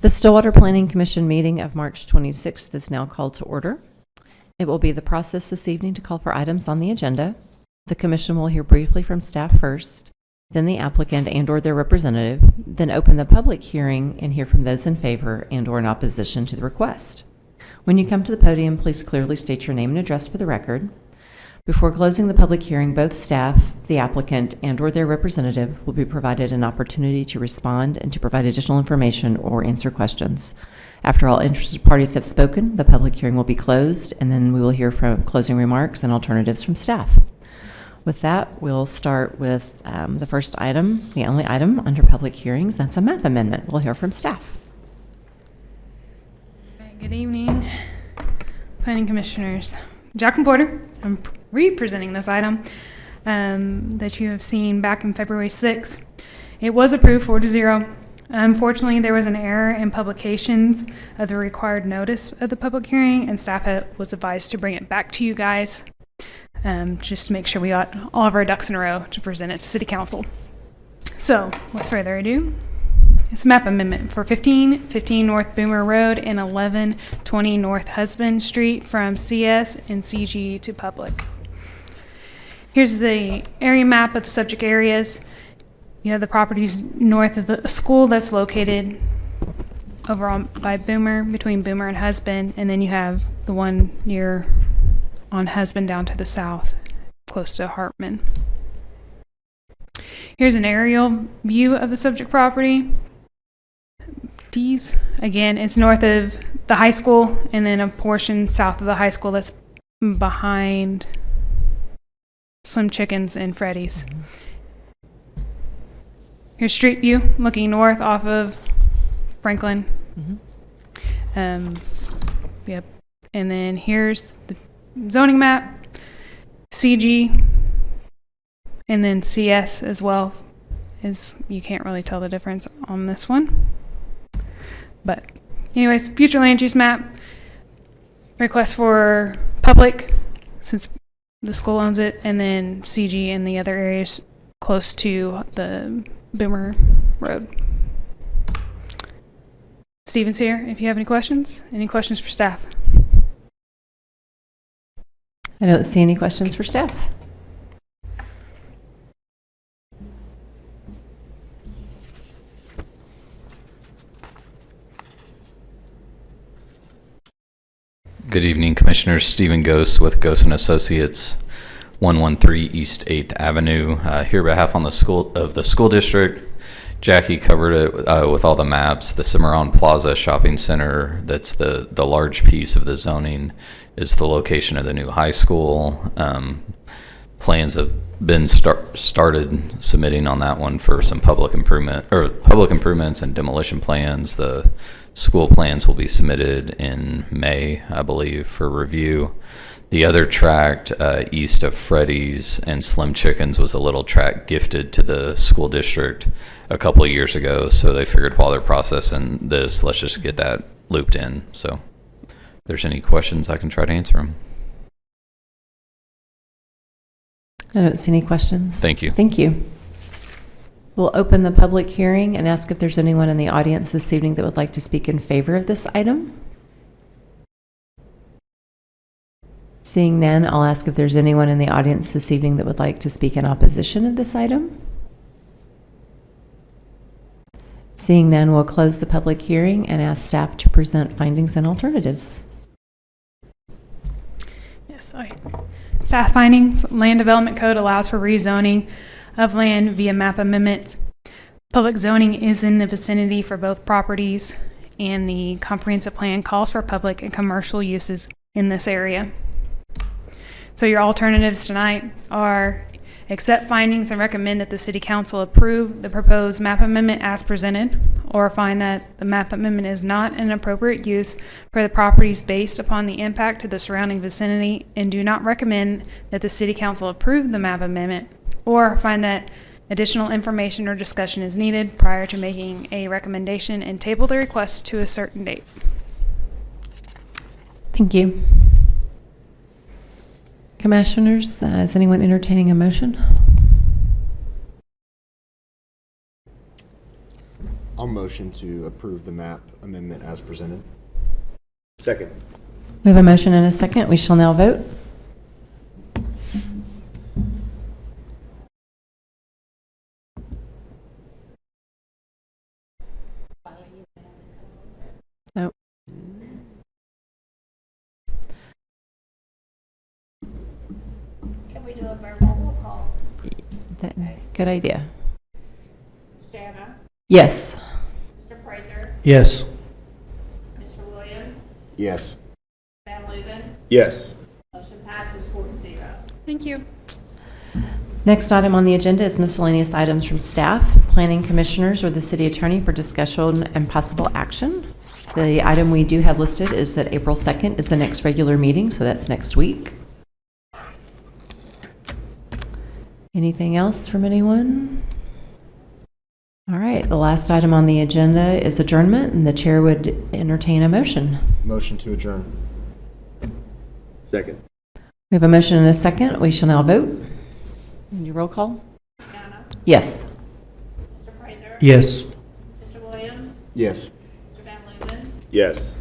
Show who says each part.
Speaker 1: The Stillwater Planning Commission meeting of March 26th is now called to order. It will be the process this evening to call for items on the agenda. The commission will hear briefly from staff first, then the applicant and/or their representative, then open the public hearing and hear from those in favor and/or in opposition to the request. When you come to the podium, please clearly state your name and address for the record. Before closing the public hearing, both staff, the applicant, and/or their representative will be provided an opportunity to respond and to provide additional information or answer questions. After all interested parties have spoken, the public hearing will be closed, and then we will hear from closing remarks and alternatives from staff. With that, we'll start with the first item, the only item under public hearings. That's a map amendment. We'll hear from staff.
Speaker 2: Good evening, Planning Commissioners. Jacqueline Porter. I'm representing this item that you have seen back in February 6th. It was approved 4-0. Unfortunately, there was an error in publications of the required notice of the public hearing, and staff was advised to bring it back to you guys just to make sure we got all of our ducks in a row to present it to City Council. So, with further ado, it's a map amendment for 1515 North Boomer Road and 1120 North Husband Street from CS and CG to public. Here's the area map of the subject areas. You have the properties north of the school that's located over by Boomer, between Boomer and Husband, and then you have the one near on Husband down to the south, close to Hartman. Here's an aerial view of the subject property. Again, it's north of the high school, and then a portion south of the high school that's behind Slim Chickens and Freddy's. Here's street view looking north off of Franklin. Yep. And then here's the zoning map, CG, and then CS as well. You can't really tell the difference on this one. But anyways, future land use map, request for public, since the school owns it, and then CG and the other areas close to the Boomer Road. Steven's here if you have any questions. Any questions for staff?
Speaker 1: I don't see any questions for staff.
Speaker 3: Good evening, Commissioners. Stephen Gose with Gose and Associates, 113 East 8th Avenue. Here on behalf of the school district. Jackie covered it with all the maps. The Cimarron Plaza Shopping Center, that's the large piece of the zoning, is the location of the new high school. Plans have been started submitting on that one for some public improvements and demolition plans. The school plans will be submitted in May, I believe, for review. The other tract east of Freddy's and Slim Chickens was a little tract gifted to the school district a couple of years ago, so they figured while they're processing this, let's just get that looped in. So if there's any questions, I can try to answer them.
Speaker 1: I don't see any questions.
Speaker 3: Thank you.
Speaker 1: Thank you. We'll open the public hearing and ask if there's anyone in the audience this evening that would like to speak in favor of this item. Seeing none, I'll ask if there's anyone in the audience this evening that would like to speak in opposition of this item. Seeing none, we'll close the public hearing and ask staff to present findings and alternatives.
Speaker 2: Yes, staff findings. Land Development Code allows for rezoning of land via map amendments. Public zoning is in the vicinity for both properties, and the comprehensive plan calls for public and commercial uses in this area. So your alternatives tonight are accept findings and recommend that the City Council approve the proposed map amendment as presented, or find that the map amendment is not an appropriate use for the properties based upon the impact to the surrounding vicinity, and do not recommend that the City Council approve the map amendment, or find that additional information or discussion is needed prior to making a recommendation and table the request to a certain date.
Speaker 1: Thank you. Commissioners, is anyone entertaining a motion?
Speaker 4: I'll motion to approve the map amendment as presented. Second.
Speaker 1: We have a motion and a second. We shall now vote. Nope.
Speaker 5: Can we do a verbal roll call?
Speaker 1: Good idea.
Speaker 5: Jana,
Speaker 1: Yes.
Speaker 5: Mr. Prather,
Speaker 6: Yes.
Speaker 5: Mr. Williams,
Speaker 4: Yes.
Speaker 5: Van Luven,
Speaker 4: Yes.
Speaker 5: motion passes 4-0.
Speaker 2: Thank you.
Speaker 1: Next item on the agenda is miscellaneous items from staff, planning commissioners, or the city attorney for discussion and possible action. The item we do have listed is that April 2nd is the next regular meeting, so that's next week. Anything else from anyone? All right, the last item on the agenda is adjournment, and the chair would entertain a motion.
Speaker 4: Motion to adjourn. Second.
Speaker 1: We have a motion and a second. We shall now vote. Your roll call?
Speaker 5: Jana,
Speaker 1: Yes.
Speaker 5: Mr. Prather,
Speaker 6: Yes.
Speaker 5: Mr. Williams,
Speaker 4: Yes.
Speaker 5: Mr. Van Luven,
Speaker 4: Yes.